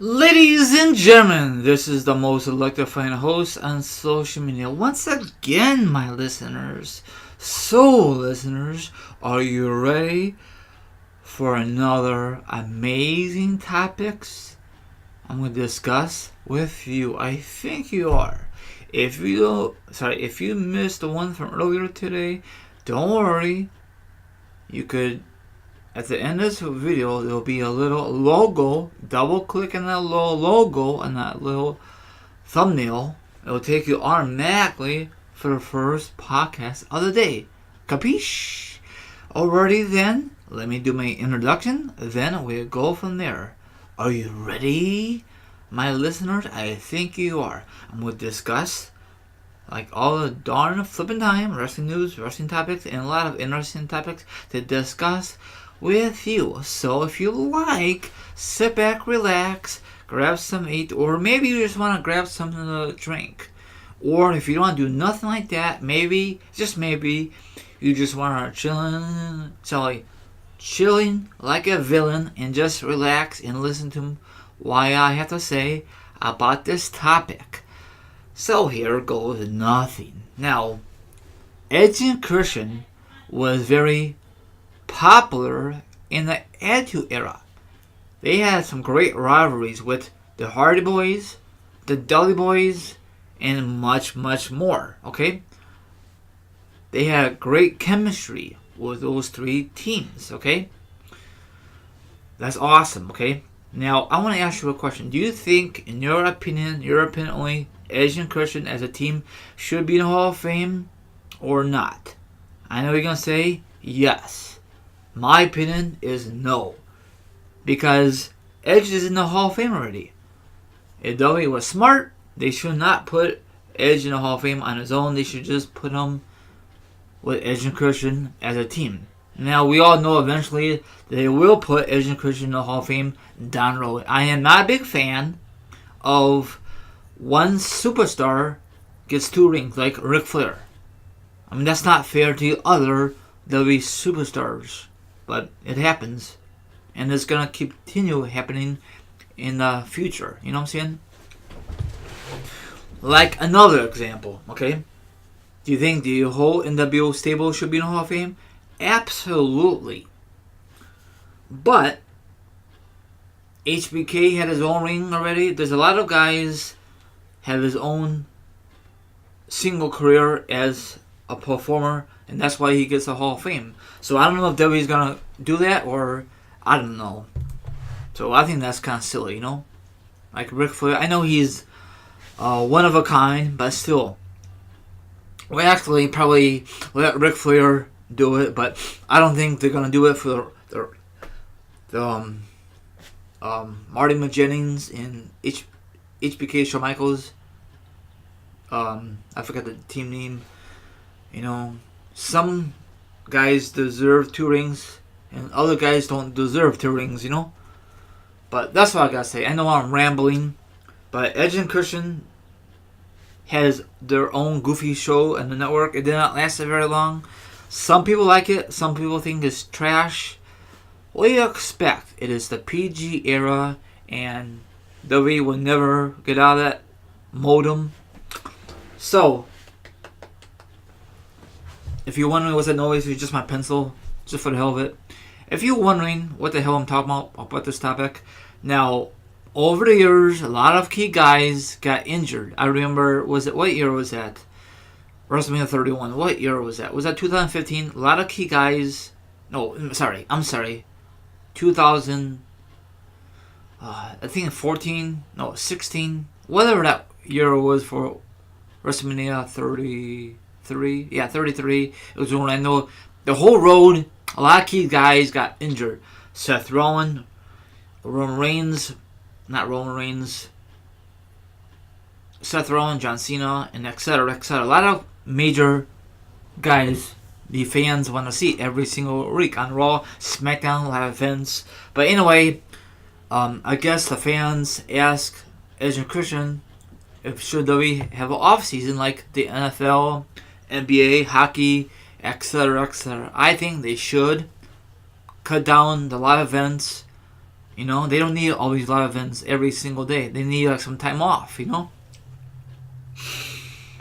Ladies and gentlemen, this is the most electrifying host on social media. Once again, my listeners. So, listeners, are you ready for another amazing topics I'm going to discuss with you? I think you are. If you missed the one from earlier today, don't worry. You could At the end of this video, there will be a little logo. Double click on that little logo and that little thumbnail. It will take you automatically for the first podcast of the day. Capiche? Alrighty then, let me do my introduction. Then we'll go from there. Are you ready, my listeners? I think you are. I'm going to discuss like all the darn flipping time, wrestling news, wrestling topics, and a lot of interesting topics to discuss with you. So if you like, sit back, relax, grab some to eat, or maybe you just want to grab something to drink. Or if you don't want to do nothing like that, maybe, just maybe, you just want to chilling like a villain and just relax and listen to what I have to say about this topic. So here goes nothing. Now, Edge and Christian was very popular in the Attitude Era. They had some great rivalries with the Hardy Boys, the Dudley Boys, and much, much more. Okay? They had great chemistry with those three teams. Okay? That's awesome. Okay? Now, I want to ask you a question. Do you think, in your opinion only, Edge and Christian as a team should be in the Hall of Fame or not? I know you're going to say yes. My opinion is no. Because Edge is in the Hall of Fame already. If WWE was smart, they should not put Edge in the Hall of Fame on his own. They should just put him with Edge and Christian as a team. Now, we all know eventually they will put Edge and Christian in the Hall of Fame down the road. I am not a big fan of one superstar gets two rings, like Ric Flair. I mean, that's not fair to other WWE superstars. But it happens. And it's going to continue happening in the future. You know what I'm saying? Like another example, okay? Do you think the whole NWO stable should be in the Hall of Fame? Absolutely. But HBK had his own ring already. There's a lot of guys have his own single career as a performer, and that's why he gets a Hall of Fame. So I don't know if WWE's gonna do that, or I don't know. So I think that's kind of silly, you know? Like Ric Flair, I know he's one of a kind, but still. We actually probably let Ric Flair do it, but I don't think they're gonna do it for the Marty McJennings and HBK Shawn Michaels. I forgot the team name. You know, some guys deserve two rings, and other guys don't deserve two rings, you know? But that's what I gotta say. I know I'm rambling, but Edge and Christian has their own goofy show on the network. It did not last very long. Some people like it, some people think it's trash. What do you expect? It is the PG era, and WWE will never get out of that modem. So, if you're wondering what's that noise, it's just my pencil, just for the hell of it. If you're wondering what the hell I'm talking about this topic, now, over the years, a lot of key guys got injured. I remember, what year was that? WrestleMania 31. What year was that? Was that 2015? A lot of key guys. No, I'm sorry. 2000. I think 14. No, 16. Whatever that year was for WrestleMania 33. Yeah, 33. It was in Orlando. The whole road, a lot of key guys got injured. Seth Rollins, Seth Rollins, John Cena, and etc. etc. A lot of major guys the fans want to see every single week on Raw, SmackDown, live events. But anyway, I guess the fans ask Edge and Christian if should WWE have an off season like the NFL, NBA, hockey, etc. etc. I think they should cut down the live events You know, they don't need all these live events every single day. They need like some time off, you know?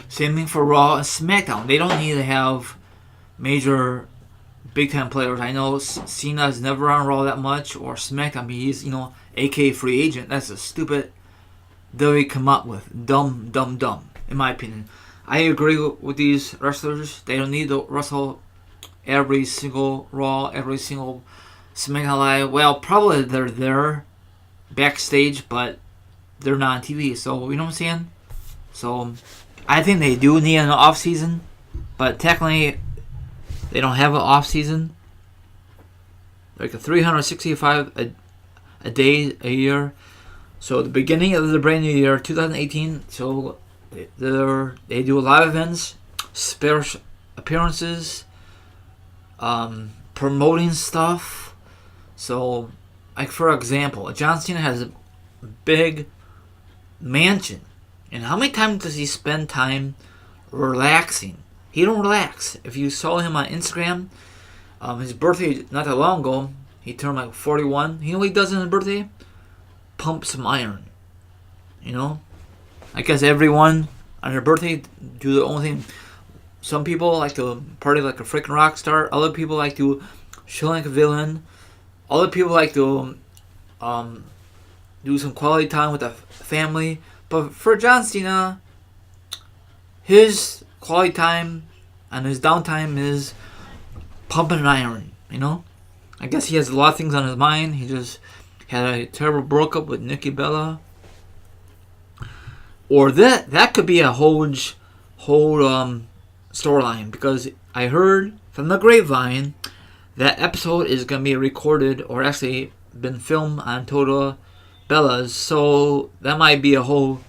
Same thing for Raw and SmackDown. They don't need to have major big time players. I know Cena's never on Raw that much, or SmackDown. He's, you know, aka free agent. That's a stupid they come up with. Dumb, in my opinion. I agree with these wrestlers. They don't need to wrestle every single Raw, every single SmackDown Live. Well, probably they're there backstage, but they're not on TV. So, you know what I'm saying? So, I think they do need an off season, but technically they don't have an off season. Like a 365 a day a year. So the beginning of the brand new year, 2018. So they do a lot of events, special appearances, promoting stuff. So, like for example, John Cena has a big mansion. And how many times does he spend time relaxing? He don't relax. If you saw him on Instagram, his birthday not that long ago, he turned like 41. You know what he does on his birthday? Pump some iron. You know? I guess everyone on their birthday do their own thing. Some people like to party like a freaking rock star. Other people like to chill like a villain. Other people like to do some quality time with the family. But for John Cena, his quality time and his downtime is pumping an iron, you know? I guess he has a lot of things on his mind. He just had a terrible breakup with Nikki Bella. Or that could be a whole storyline, because I heard from the grapevine that episode is going to be recorded or actually been filmed on Total Bellas, so that might be a whole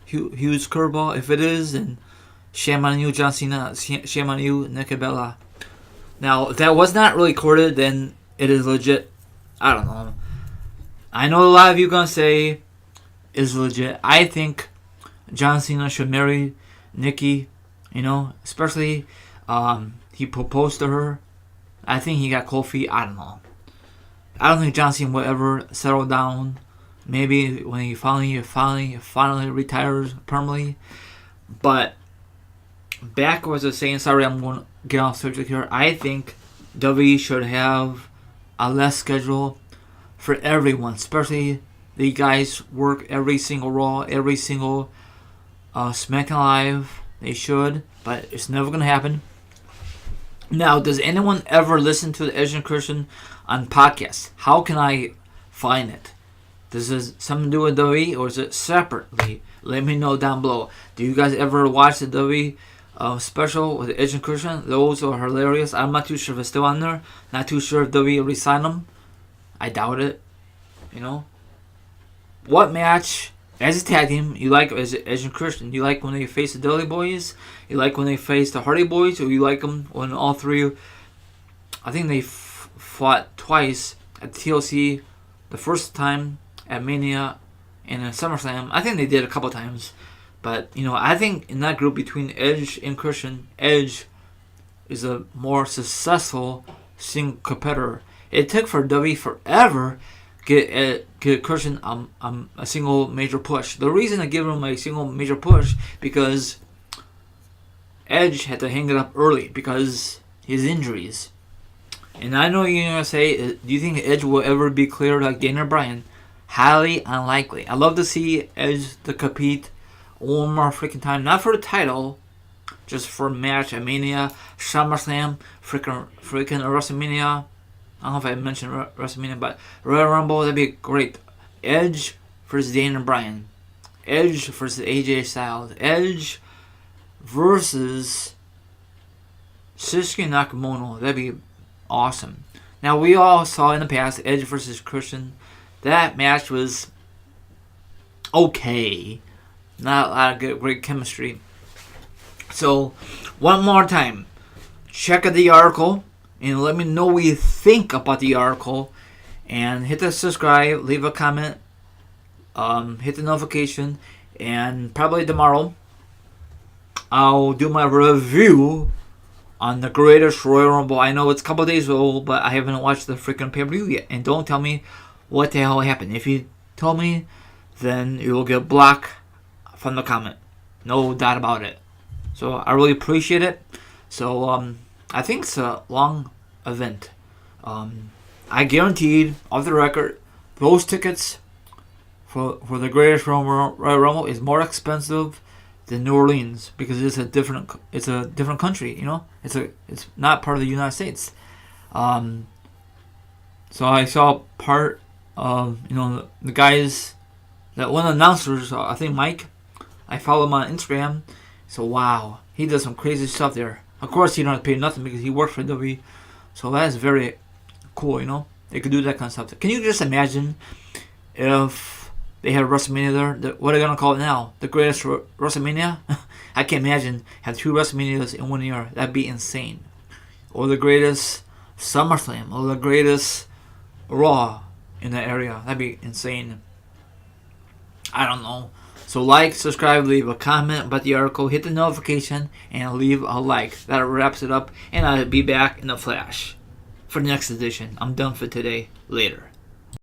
huge curveball. If it is, then shame on you, John Cena. Shame on you, Nikki Bella. Now, if that was not really recorded, then it is legit. I don't know. I know a lot of you are going to say it's legit. I think John Cena should marry Nikki, you know, especially he proposed to her. I think he got cold feet. I don't know. I don't think John Cena will ever settle down. Maybe when he finally retires permanently. But back what I was saying, sorry, I'm going to get off subject here. I think WWE should have a less schedule for everyone, especially the guys work every single Raw, every single SmackDown Live. They should, but it's never going to happen. Now, does anyone ever listen to the Edge and Christian on podcasts? How can I find it? Does this something to do with WWE, or is it separately? Let me know down below. Do you guys ever watch the WWE special with Edge and Christian? Those are hilarious. I'm not too sure if it's still on there. Not too sure if WWE re-signed them. I doubt it. You know? What match, as a tag team, you like as Edge and Christian? You like when they face the Dudley Boys? You like when they face the Hardy Boys? Or you like them when all three... I think they fought twice at TLC. The first time at Mania and at SummerSlam. I think they did a couple times. But, you know, I think in that group between Edge and Christian, Edge is a more successful single competitor. It took for WWE forever to get Christian a single major push. The reason I give him a single major push because Edge had to hang it up early because his injuries. And I know you're going to say, do you think Edge will ever be cleared like Daniel Bryan? Highly unlikely. I'd love to see Edge to compete one more freaking time. Not for the title, just for a match at Mania, SummerSlam, freaking WrestleMania. I don't know if I mentioned WrestleMania, but Royal Rumble, that'd be great. Edge versus Daniel Bryan. Edge versus AJ Styles. Edge versus Shinsuke Nakamura. That'd be awesome. Now, we all saw in the past Edge versus Christian. That match was okay. Not a lot of great chemistry. So, one more time. Check out the article and let me know what you think about the article. And hit the subscribe, leave a comment, hit the notification. And probably tomorrow, I'll do my review on the greatest Royal Rumble. I know it's a couple days old, but I haven't watched the freaking pay-per-view yet. And don't tell me what the hell happened. If you tell me, then you will get blocked from the comment. No doubt about it. So I really appreciate it. So I think it's a long event. I guaranteed, off the record, those tickets for the Greatest Royal Rumble is more expensive than New Orleans because it's a different country. You know, it's not part of the United States. So I saw part of the guys that one of the announcers. I think Mike. I follow him on Instagram. So wow, he does some crazy stuff there. Of course, he don't have to pay nothing because he works for WWE. So that is very cool. They could do that kind of stuff. Can you just imagine if they had WrestleMania there? What are they gonna call it now? The Greatest WrestleMania? I can't imagine have 2 WrestleManias in 1 year. That'd be insane. Or the Greatest SummerSlam, or the Greatest Raw in that area. That'd be insane. I don't know. So like, subscribe, leave a comment about the article, hit the notification, and leave a like. That wraps it up, and I'll be back in a flash for the next edition. I'm done for today. Later.